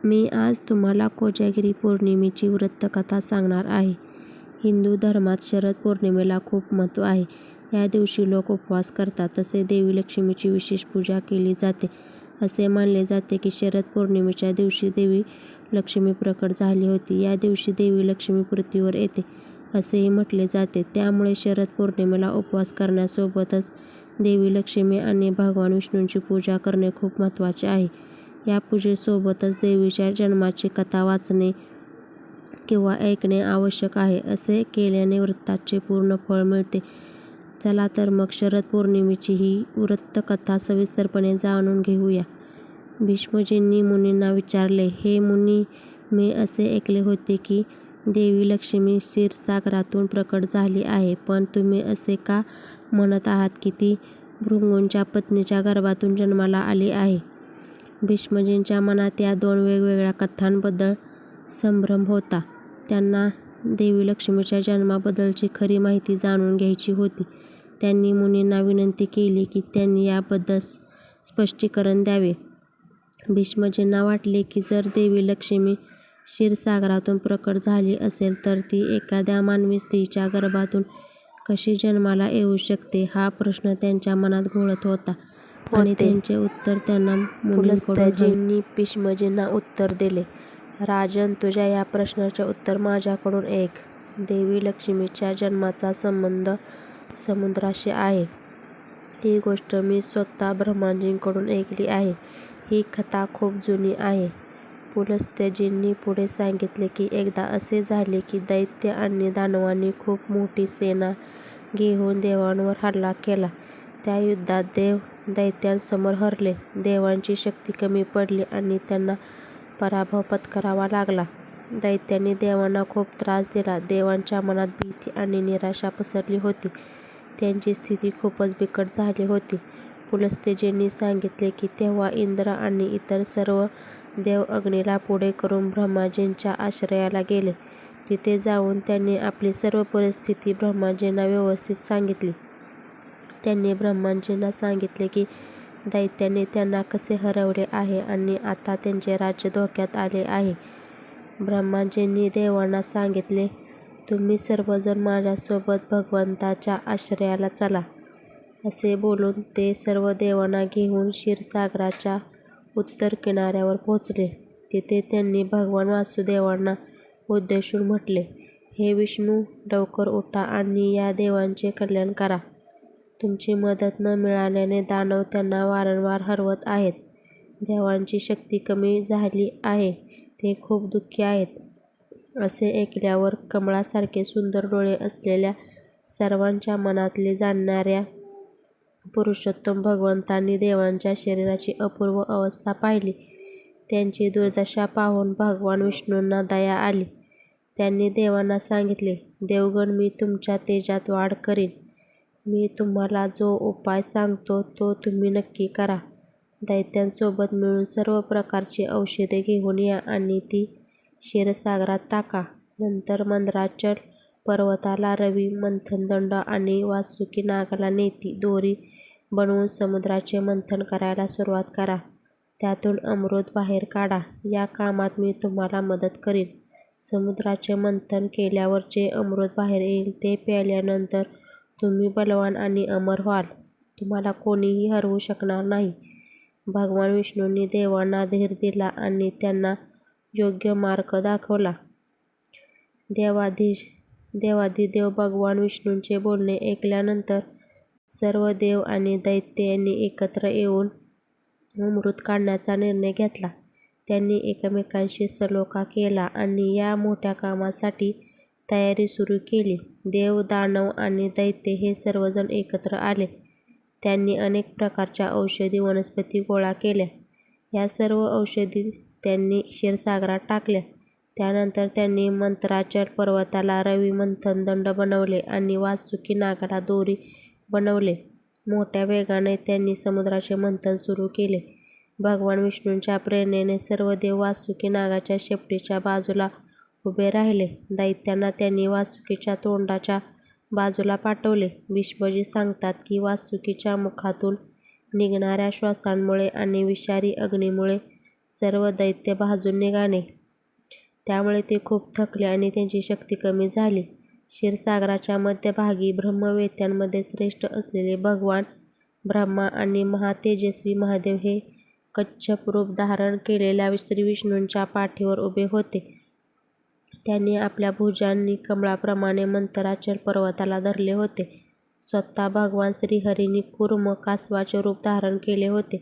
मी आज तुम्हाला कोजागिरी पौर्णिमेची व्रतकथा सांगणार आहे. हिंदू धर्मात शरद पौर्णिमेला खूप महत्त्व आहे. या दिवशी लोक उपवास करतात. तसे देवी लक्ष्मीची विशेष पूजा केली जाते. असे मानले जाते की शरद पौर्णिमेच्या दिवशी देवी लक्ष्मी प्रकट झाली होती. या दिवशी देवी लक्ष्मी पृथ्वीवर येते असेही म्हटले जाते. त्यामुळे शरद पौर्णिमेला उपवास करण्यासोबतच देवी लक्ष्मी आणि भगवान विष्णूंची पूजा करणे खूप महत्त्वाचे आहे. या पूजेसोबतच देवीच्या जन्माची कथा वाचणे किंवा ऐकणे आवश्यक आहे. असे केल्याने व्रताचे पूर्ण फळ मिळते. चला तर मग शरद पौर्णिमेची ही व्रतकथा सविस्तरपणे जाणून घेऊया. भीष्मजींनी मुनींना विचारले, हे मुनी, मी असे ऐकले होते की देवी लक्ष्मी क्षीरसागरातून प्रकट झाली आहे, पण तुम्ही असे का म्हणत आहात की ती भृगूंच्या पत्नीच्या गर्भातून जन्माला आली आहे? भीष्मजींच्या मनात या दोन वेगवेगळ्या कथांबद्दल संभ्रम होता. त्यांना देवी लक्ष्मीच्या जन्माबद्दलची खरी माहिती जाणून घ्यायची होती. त्यांनी मुनींना विनंती केली की त्यांनी याबद्दल स्पष्टीकरण द्यावे. भीष्मजींना वाटले की जर देवी लक्ष्मी क्षीरसागरातून प्रकट झाली असेल तर ती एखाद्या मानवी स्त्रीच्या गर्भातून कशी जन्माला येऊ शकते, हा प्रश्न त्यांच्या मनात घोळत होता आणि त्यांचे उत्तर त्यांना मुनींकडून भीष्मजींना उत्तर दिले. राजन, तुझ्या या प्रश्नाचे उत्तर माझ्याकडून ऐक. देवी लक्ष्मीच्या जन्माचा संबंध समुद्राशी आहे. ही गोष्ट मी स्वतः ब्रह्माजींकडून ऐकली आहे. ही कथा खूप जुनी आहे. पुलस्त्यजींनी पुढे सांगितले की एकदा असे झाले की दैत्य आणि दानवांनी खूप मोठी सेना घेऊन देवांवर हल्ला केला. त्या युद्धात देव दैत्यांसमोर हरले. देवांची शक्ती कमी पडली आणि त्यांना पराभव पत्करावा लागला. दैत्यांनी देवांना खूप त्रास दिला. देवांच्या मनात भीती आणि निराशा पसरली होती. त्यांची स्थिती खूपच बिकट झाली होती. पुलस्त्यजींनी सांगितले की तेव्हा इंद्र आणि इतर सर्व देव अग्नीला पुढे करून ब्रह्माजींच्या आश्रयाला गेले. तिथे जाऊन त्यांनी आपली सर्व परिस्थिती ब्रह्माजींना व्यवस्थित सांगितली. त्यांनी ब्रह्माजींना सांगितले की दैत्यांनी त्यांना कसे हरवले आहे आणि आता त्यांचे राज्य धोक्यात आले आहे. ब्रह्माजींनी देवांना सांगितले, तुम्ही सर्वजण माझ्यासोबत भगवंताच्या आश्रयाला चला. असे बोलून ते सर्व देवांना घेऊन क्षीरसागराच्या उत्तर किनाऱ्यावर पोहोचले. तिथे त्यांनी भगवान वासुदेवांना उद्देशून म्हटले, हे विष्णू, लवकर उठा आणि या देवांचे कल्याण करा. तुमची मदत न मिळाल्याने दानव त्यांना वारंवार हरवत आहेत. देवांची शक्ती कमी झाली आहे. ते खूप दुःखी आहेत. असे ऐकल्यावर कमळासारखे सुंदर डोळे असलेल्या सर्वांच्या मनातले जाणणाऱ्या पुरुषोत्तम भगवंतांनी देवांच्या शरीराची अपूर्व अवस्था पाहिली. त्यांची दुर्दशा पाहून भगवान विष्णूंना दया आली. त्यांनी देवांना सांगितले, देवगण, मी तुमच्या तेजात वाढ करीन. मी तुम्हाला जो उपाय सांगतो तो तुम्ही नक्की करा. दैत्यांसोबत मिळून सर्व प्रकारची औषधे घेऊन या आणि ती क्षीरसागरात टाका. नंतर मंदराचल पर्वताला रवी, मंथनदंड आणि वासुकी नागाला नेती दोरी बनवून समुद्राचे मंथन करायला सुरुवात करा. त्यातून अमृत बाहेर काढा. या कामात मी तुम्हाला मदत करीन. समुद्राचे मंथन केल्यावर जे अमृत बाहेर येईल ते प्यायल्यानंतर तुम्ही बलवान आणि अमर व्हाल. तुम्हाला कोणीही हरवू शकणार नाही. भगवान विष्णूंनी देवांना धीर दिला आणि त्यांना योग्य मार्ग दाखवला. देवाधिदेव भगवान विष्णूंचे बोलणे ऐकल्यानंतर सर्व देव आणि दैत्य यांनी एकत्र येऊन अमृत काढण्याचा निर्णय घेतला. त्यांनी एकमेकांशी सलोखा केला आणि या मोठ्या कामासाठी तयारी सुरू केली. देव, दानव आणि दैत्य हे सर्वजण एकत्र आले. त्यांनी अनेक प्रकारच्या औषधी वनस्पती गोळा केल्या. या सर्व औषधी त्यांनी क्षीरसागरात टाकल्या. त्यानंतर त्यांनी मंदराचल पर्वताला रवी, मंथनदंड बनवले आणि वासुकी नागाला दोरी बनवले. मोठ्या वेगाने त्यांनी समुद्राचे मंथन सुरू केले. भगवान विष्णूंच्या प्रेरणेने सर्व देव वासुकी नागाच्या शेपटीच्या बाजूला उभे राहिले. दैत्यांना त्यांनी वासुकीच्या तोंडाच्या बाजूला पाठवले. भीष्मजी सांगतात की वासुकीच्या मुखातून निघणाऱ्या श्वासांमुळे आणि विषारी अग्नीमुळे सर्व दैत्य भाजून निघाले. त्यामुळे ते खूप थकले आणि त्यांची शक्ती कमी झाली. क्षीरसागराच्या मध्यभागी ब्रह्मवेत्यांमध्ये श्रेष्ठ असलेले भगवान ब्रह्मा आणि महातेजस्वी महादेव हे कच्छप रूप धारण केलेल्या श्रीविष्णूंच्या पाठीवर उभे होते. त्यांनी आपल्या भुजांनी कमळाप्रमाणे मंतराचल पर्वताला धरले होते. स्वतः भगवान श्रीहरींनी कूर्म कासवाचे रूप धारण केले होते.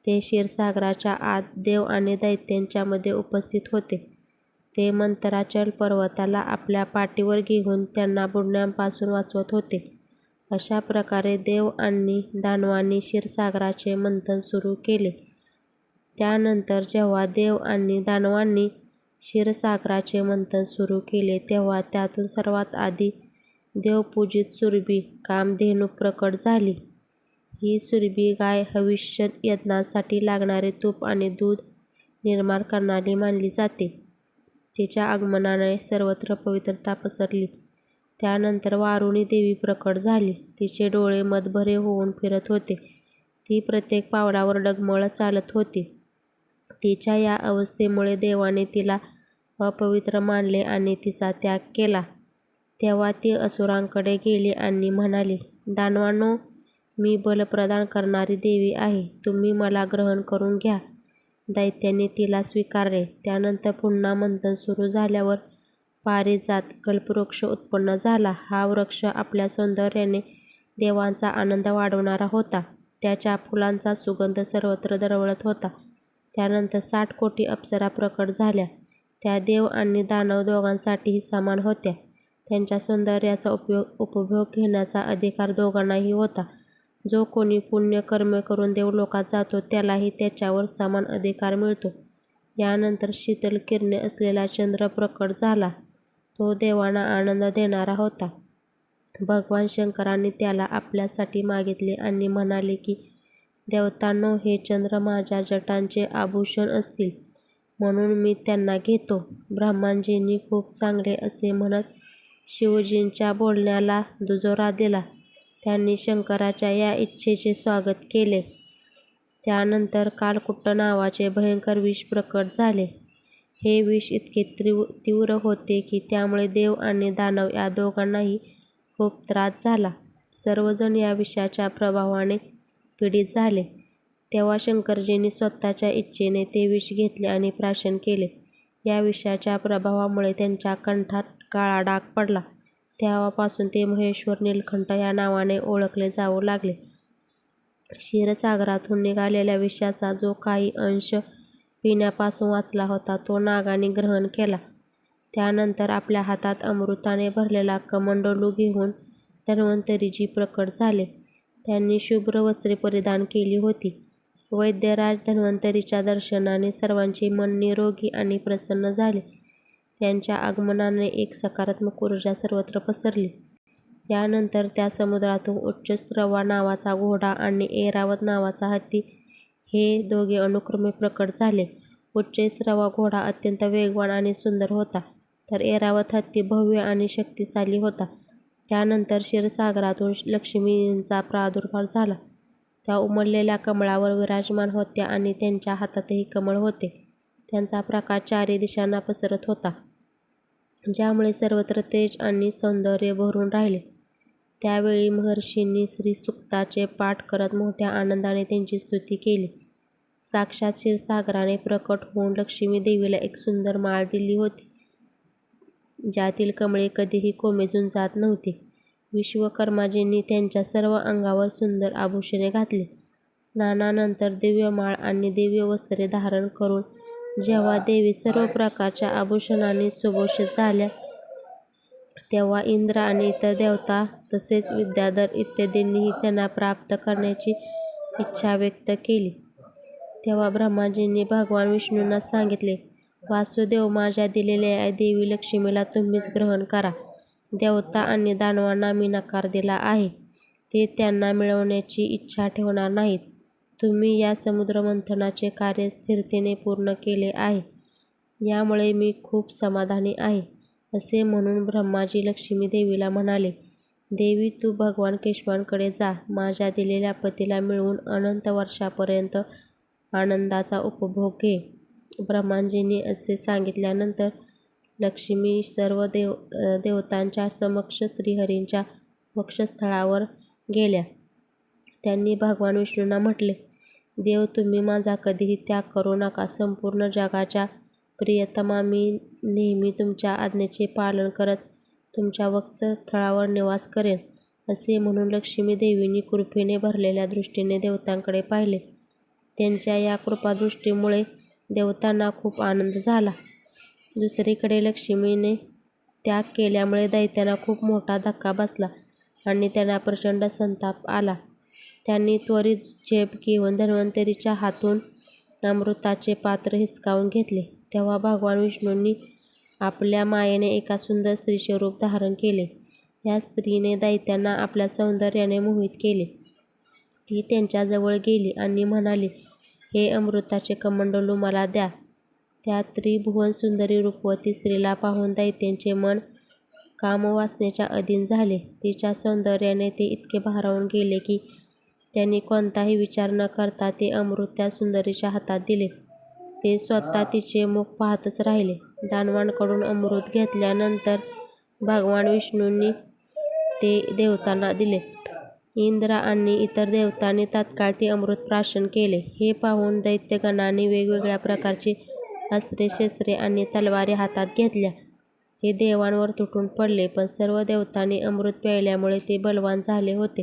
ते क्षीरसागराच्या आत देव आणि दैत्यांच्या मध्ये उपस्थित होते. ते मंतराचल पर्वताला आपल्या पाठीवर घेऊन त्यांना बुडण्यापासून वाचवत होते. अशा प्रकारे देव आणि दानवांनी क्षीरसागराचे मंथन सुरू केले. त्यानंतर जेव्हा देव आणि दानवांनी क्षीरसागराचे मंथन सुरू केले तेव्हा त्यातून सर्वात आधी देवपूजित सुरभी कामधेनू प्रकट झाली. ही सुरभी गाय हविष्य यज्ञासाठी लागणारे तूप आणि दूध निर्माण करणारी मानली जाते. तिच्या आगमनाने सर्वत्र पवित्रता पसरली. त्यानंतर वारुणी देवी प्रकट झाली. तिचे डोळे मदभरे होऊन फिरत होते. ती प्रत्येक पावलावर डगमगत चालत होती. तिच्या या अवस्थेमुळे देवाने तिला अपवित्र मानले आणि तिचा त्याग केला. तेव्हा ती असुरांकडे गेली आणि म्हणाली, दानवांनो, मी बल प्रदान करणारी देवी आहे. तुम्ही मला ग्रहण करून घ्या. दैत्यांनी तिला स्वीकारले. त्यानंतर पुन्हा मंथन सुरू झाल्यावर पारिजात कल्पवृक्ष उत्पन्न झाला. हा वृक्ष आपल्या सौंदर्याने देवांचा आनंद वाढवणारा होता. त्याच्या फुलांचा सुगंध सर्वत्र दरवळत होता. त्यानंतर 60 कोटी अप्सरा प्रकट झाल्या. त्या देव आणि दानव दोघांसाठीही समान होत्या. त्यांच्या सौंदर्याचा उपभोग घेण्याचा अधिकार दोघांनाही होता. जो कोणी पुण्य कर्म करून देवलोकात जातो त्यालाही त्याच्यावर समान अधिकार मिळतो. यानंतर शीतल किरणे असलेला चंद्र प्रकट झाला. तो देवांना आनंद देणारा होता. भगवान शंकरांनी त्याला आपल्यासाठी मागितले आणि म्हणाले की, देवतांनो, हे चंद्र माझ्या जटांचे आभूषण असतील म्हणून मी त्यांना घेतो. ब्रह्माजींनी खूप चांगले असे म्हणत शिवजींच्या बोलण्याला दुजोरा दिला. त्यांनी शंकराच्या या इच्छेचे स्वागत केले. त्यानंतर कालकुट्ट नावाचे भयंकर विष प्रकट झाले. हे विष इतके तीव्र होते की त्यामुळे देव आणि दानव या दोघांनाही खूप त्रास झाला. सर्वजण या विषाच्या प्रभावाने पीडित झाले. तेव्हा शंकरजींनी स्वतःच्या इच्छेने ते विष घेतले आणि प्राशन केले. या विषाच्या प्रभावामुळे त्यांच्या कंठात काळा डाग पडला. तेव्हापासून ते महेश्वर नीलकंठ या नावाने ओळखले जाऊ लागले. क्षीरसागरातून निघालेल्या विषाचा जो काही अंश पिण्यापासून वाचला होता तो नागाने ग्रहण केला. त्यानंतर आपल्या हातात अमृताने भरलेला कमंडलू घेऊन धन्वंतरीजी प्रकट झाले. त्यांनी शुभ्र वस्त्रे परिधान केली होती. वैद्यराज धन्वंतरीच्या दर्शनाने सर्वांचे मन निरोगी आणि प्रसन्न झाले. त्यांच्या आगमनाने एक सकारात्मक ऊर्जा सर्वत्र पसरली. यानंतर त्या समुद्रातून उच्चश्रवा नावाचा घोडा आणि ऐरावत नावाचा हत्ती हे दोघे अनुक्रमे प्रकट झाले. उच्चश्रवा घोडा अत्यंत वेगवान आणि सुंदर होता, तर ऐरावत हत्ती भव्य आणि शक्तिशाली होता. त्यानंतर क्षीरसागरातून लक्ष्मींचा प्रादुर्भाव झाला. त्या उमललेल्या कमळावर विराजमान होत्या आणि त्यांच्या हातातही कमळ होते. त्यांचा प्रकाश चारी दिशांना पसरत होता, ज्यामुळे सर्वत्र तेज आणि सौंदर्य भरून राहिले. त्यावेळी महर्षींनी श्रीसूक्ताचे पाठ करत मोठ्या आनंदाने त्यांची स्तुती केली. साक्षात क्षीरसागराने प्रकट होऊन लक्ष्मी देवीला एक सुंदर माळ दिली होती, ज्यातील कमळे कधीही कोमेजून जात नव्हती. विश्वकर्माजींनी त्यांच्या सर्व अंगावर सुंदर आभूषणे घातली. स्नानानंतर दिव्य माळ आणि दिव्य वस्त्रे धारण करून जेव्हा देवी सर्व प्रकारच्या आभूषणांनी सुभूषित झाल्या तेव्हा इंद्र आणि इतर देवता तसेच विद्याधर इत्यादींनीही त्यांना प्राप्त करण्याची इच्छा व्यक्त केली. तेव्हा ब्रह्माजींनी भगवान विष्णूंना सांगितले, वासुदेव, माझ्या दिलेल्या देवी लक्ष्मीला तुम्हीच ग्रहण करा. देवता आणि दानवांना मी नकार दिला आहे. ते त्यांना मिळवण्याची इच्छा ठेवणार नाहीत. तुम्ही या समुद्रमंथनाचे कार्य स्थिरतेने पूर्ण केले आहे, यामुळे मी खूप समाधानी आहे. असे म्हणून ब्रह्माजी लक्ष्मी देवीला म्हणाले, देवी, तू भगवान केशवांकडे जा. माझ्या दिलेल्या पतीला मिळवून अनंत वर्षापर्यंत आनंदाचा उपभोग घे. ब्रह्माजींनी असे सांगितल्यानंतर लक्ष्मी सर्व देवतांच्या समक्ष श्रीहरींच्या वक्षस्थळावर गेल्या. त्यांनी भगवान विष्णूंना म्हटले, देव, तुम्ही माझा कधीही त्याग करू नका. संपूर्ण जगाच्या प्रियतमा, मी नेहमी तुमच्या आज्ञेचे पालन करत तुमच्या वक्षस्थळावर निवास करेन. असे म्हणून लक्ष्मी देवींनी कृपेने भरलेल्या दृष्टीने देवतांकडे पाहिले. त्यांच्या या कृपादृष्टीमुळे देवतांना खूप आनंद झाला. दुसरीकडे लक्ष्मीने त्याग केल्यामुळे दैत्यांना खूप मोठा धक्का बसला आणि त्यांना प्रचंड संताप आला. त्यांनी त्वरित झेप घेऊन धन्वंतरीच्या हातून अमृताचे पात्र हिसकावून घेतले. तेव्हा भगवान विष्णूंनी आपल्या मायेने एका सुंदर स्त्रीचे रूप धारण केले. या स्त्रीने दैत्यांना आपल्या सौंदर्याने मोहित केले. ती त्यांच्याजवळ गेली आणि म्हणाली, हे अमृताचे कमंडलू मला द्या. त्या त्रिभुवन सुंदरी रूपवती स्त्रीला पाहून दैत्यांचे मन कामवासनेच्या अधीन झाले. तिच्या सौंदर्याने ते इतके भारावून गेले की त्यांनी कोणताही विचार न करता ते अमृत त्या सुंदरीच्या हातात दिले. ते स्वतः तिचे मुख पाहतच राहिले. दानवांकडून अमृत घेतल्यानंतर भगवान विष्णूंनी ते देवतांना दिले. इंद्र आणि इतर देवतांनी तात्काळ ते अमृत प्राशन केले. हे पाहून दैत्यगणांनी वेगवेगळ्या प्रकारची अस्त्रे, शस्त्रे आणि तलवारी हातात घेतल्या. ते देवांवर तुटून पडले, पण सर्व देवतांनी अमृत प्यायल्यामुळे ते बलवान झाले होते.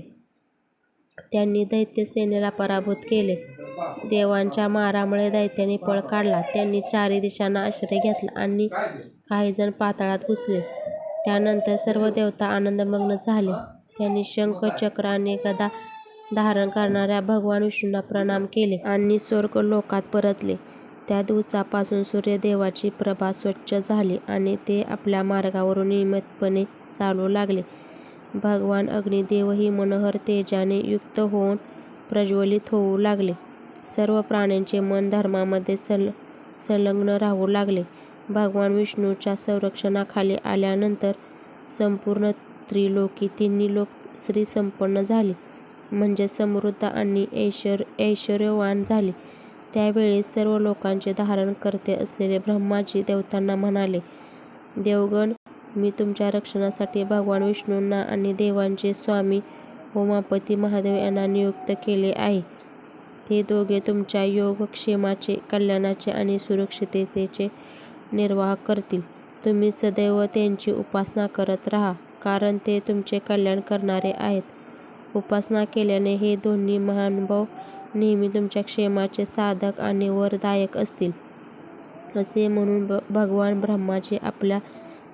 त्यांनी दैत्यसेनेला पराभूत केले. देवांच्या मारामुळे दैत्यांनी पळ काढला. त्यांनी चारी दिशांना आश्रय घेतला आणि काहीजण पाताळात घुसले. त्यानंतर सर्व देवता आनंदमग्न झाले. त्यांनी शंख, चक्र आणि गदा धारण करणाऱ्या भगवान विष्णूंना प्रणाम केले आणि स्वर्ग लोकात परतले. त्या दिवसापासून सूर्यदेवाची प्रभा स्वच्छ झाली आणि ते आपल्या मार्गावरून नियमितपणे चालू लागले. भगवान अग्निदेवही मनोहर तेजाने युक्त होऊन प्रज्वलित होऊ लागले. सर्व प्राण्यांचे मन धर्मामध्ये संलग्न राहू लागले. भगवान विष्णूच्या संरक्षणाखाली आल्यानंतर संपूर्ण त्रिलोकी तिन्ही लोक श्रीसंपन्न झाली, म्हणजे समृद्ध आणि ऐश्वर्यवान झाली. त्यावेळी सर्व लोकांचे धारणकर्ते असलेले ब्रह्माजी देवतांना म्हणाले, देवगण, मी तुमच्या रक्षणासाठी भगवान विष्णूंना आणि देवांचे स्वामी उमापती महादेव यांना नियुक्त केले आहे. ते दोघे तुमच्या योगक्षेमाचे, कल्याणाचे आणि सुरक्षिततेचे निर्वाह करतील. तुम्ही सदैव त्यांची उपासना करत राहा, कारण ते तुमचे कल्याण करणारे आहेत. उपासना केल्याने हे दोन्ही महानुभाव नेहमी तुमच्या क्षेमाचे साधक आणि वरदायक असतील. असे म्हणून भगवान ब्रह्माजी आपल्या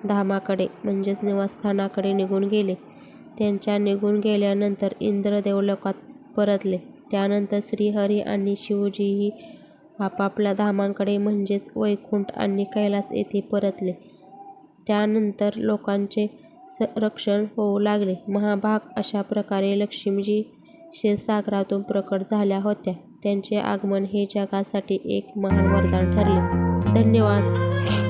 धामाकडे म्हणजेच निवासस्थानाकडे निघून गेले. त्यांच्या निघून गेल्यानंतर इंद्र देवलोकात परतले. त्यानंतर श्रीहरी आणि शिवजीही आपापल्या धामांकडे म्हणजेच वैकुंठ आणि कैलास येथे परतले. त्यानंतर लोकांचे रक्षण होऊ लागले. महाभाग अशा प्रकारे लक्ष्मीजी क्षीरसागरातून प्रकट झाल्या होत्या. त्यांचे आगमन हे जगासाठी एक महान वरदान ठरले. धन्यवाद.